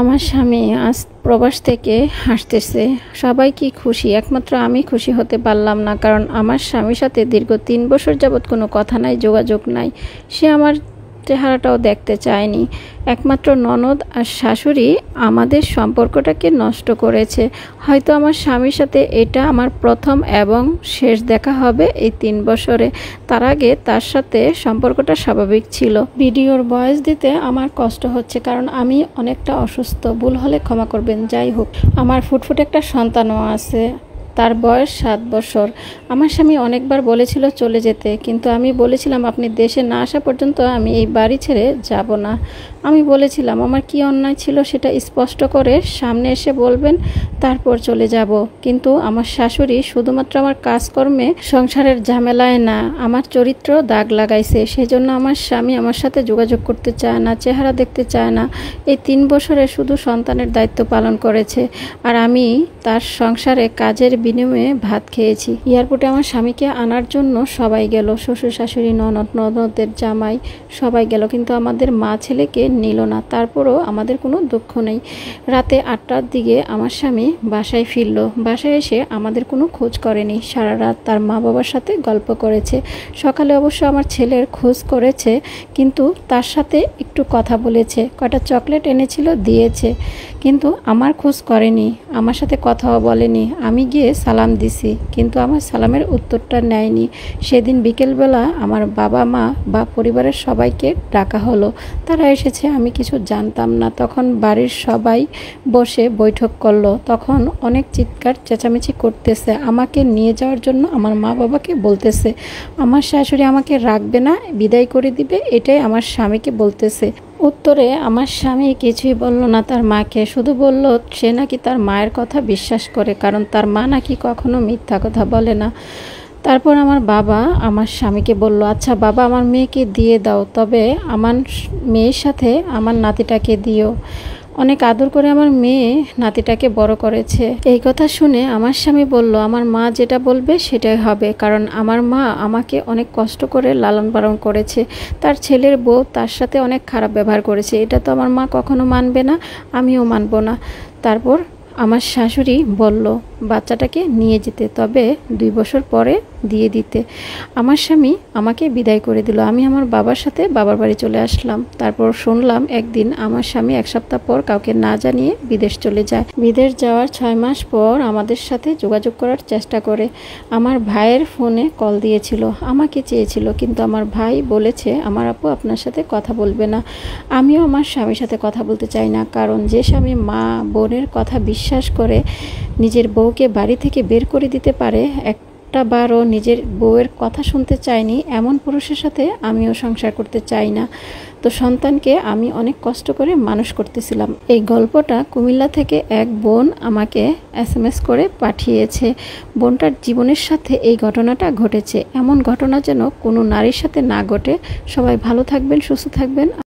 আমার স্বামী আজ প্রবাস থেকে হাসতেছে। সবাই কি খুশি, একমাত্র আমি খুশি হতে পারলাম না। কারণ আমার স্বামীর সাথে দীর্ঘ 3 বছর যাবৎ কোনো কথা নাই, যোগাযোগ নাই। সে আমার চেহারাটাও দেখতে চায়নি। একমাত্র ননদ আর শাশুড়ি আমাদের সম্পর্কটাকে নষ্ট করেছে। হয়তো আমার স্বামীর সাথে এটা আমার প্রথম এবং শেষ দেখা হবে এই 3 বছরে। তার আগে তার সাথে সম্পর্কটা স্বাভাবিক ছিল। ভিডিওর ভয়েস দিতে আমার কষ্ট হচ্ছে, কারণ আমি অনেকটা অসুস্থ। ভুল হলে ক্ষমা করবেন। যাই হোক, আমার ফুটফুটে একটা সন্তানও আছে, তার বয়স 7 বছর। আমার স্বামী অনেকবার বলেছিল চলে যেতে, কিন্তু আমি বলেছিলাম আপনি দেশে না আসা পর্যন্ত আমি এই বাড়ি ছেড়ে যাব না। আমি বলেছিলাম আমার কি অন্যায় ছিল সেটা স্পষ্ট করে সামনে এসে বলবেন, তারপর চলে যাব। কিন্তু আমার শাশুড়ি শুধুমাত্র আমার কাজকর্মে, সংসারের ঝামেলায় না, আমার চরিত্র দাগ লাগাইছে। সেজন্য আমার স্বামী আমার সাথে যোগাযোগ করতে চায় না, চেহারা দেখতে চায় না। এই 3 বছরে শুধু সন্তানের দায়িত্ব পালন করেছে, আর আমি তার সংসারে কাজের বিনিময়ে ভাত খেয়েছি। এয়ারপোর্টে আমার স্বামীকে আনার জন্য সবাই গেল, শ্বশুর শাশুড়ি, ননদ, ননদের জামাই সবাই গেল, কিন্তু আমাদের মা ছেলেকে নিল না। তারপরও আমাদের কোনো দুঃখ নেই। রাতে 8টার দিকে আমার স্বামী বাসায় ফিরল। বাসায় এসে আমাদের কোনো খোঁজ করেনি। সারা রাত তার মা বাবার সাথে গল্প করেছে। সকালে অবশ্য আমার ছেলের খোঁজ করেছে, কিন্তু তার সাথে একটু কথা বলেছে, কয়টা চকলেট এনেছিল দিয়েছে, কিন্তু আমার খোঁজ করেনি, আমার সাথে কথাও বলেনি। আমি গিয়ে সালাম দিছি, কিন্তু আমার সালামের উত্তরটা নেয়নি। সেদিন বিকেলবেলা আমার বাবা মা বা পরিবারের সবাইকে ডাকা হলো। তারা এসেছে, আমি কিছু জানতাম না। তখন বাড়ির সবাই বসে বৈঠক করলো। তখন অনেক চিৎকার চেঁচামেচি করতেছে, আমাকে নিয়ে যাওয়ার জন্য আমার মা বাবাকে বলতেছে। আমার শাশুড়ি আমাকে রাখবে না, বিদায় করে দিবে, এটাই আমার স্বামীকে বলতেছে। উত্তরে আমার স্বামী কিছুই বলল না তার মাকে, শুধু বলল সে নাকি তার মায়ের কথা বিশ্বাস করে, কারণ তার মা নাকি কখনো মিথ্যা কথা বলে না। তারপর আমার বাবা আমার স্বামীকে বলল, আচ্ছা বাবা, আমার মেয়েকে দিয়ে দাও, তবে আমার মেয়ের সাথে আমার নাতিটাকে দিও। অনেক আদর করে আমার মেয়ে নাতিটাকে বড় করেছে। এই কথা শুনে আমার স্বামী বলল, আমার মা যেটা বলবে সেটাই হবে, কারণ আমার মা আমাকে অনেক কষ্ট করে লালন পালন করেছে। তার ছেলের বউ তার সাথে অনেক খারাপ ব্যবহার করেছে, এটা তো আমার মা কখনো মানবে না, আমিও মানব না। তারপর আমার শাশুড়ি বলল বাচ্চাটাকে নিয়ে যেতে, তবে 2 বছর পরে দিয়ে দিতে। আমার স্বামী আমাকে বিদায় করে দিল। আমি আমার বাবার সাথে বাবার বাড়ি চলে আসলাম। তারপর শুনলাম একদিন আমার স্বামী 1 সপ্তাহ পর কাউকে না জানিয়ে বিদেশ চলে যায়। বিদেশ যাওয়ার 6 মাস পর আমাদের সাথে যোগাযোগ করার চেষ্টা করে। আমার ভাইয়ের ফোনে কল দিয়েছিল, আমাকে চেয়েছিল, কিন্তু আমার ভাই বলেছে আমার আপু আপনার সাথে কথা বলবে না। আমিও আমার স্বামীর সাথে কথা বলতে চাই না, কারণ যে স্বামী মা বোনের কথা বিশ্বাস করে নিজের বউকে বাড়ি থেকে বের করে দিতে পারে, একটা বারও নিজের বউয়ের কথা শুনতে চায়নি, এমন পুরুষের সাথে আমিও সংসার করতে চাই না। তো সন্তানকে আমি অনেক কষ্ট করে মানুষ করতেছিলাম। এই গল্পটা কুমিল্লা থেকে এক বোন আমাকে SMS করে পাঠিয়েছে। বোনটার জীবনের সাথে এই ঘটনাটা ঘটেছে। এমন ঘটনা যেন কোনো নারীর সাথে না ঘটে। সবাই ভালো থাকবেন, সুস্থ থাকবেন।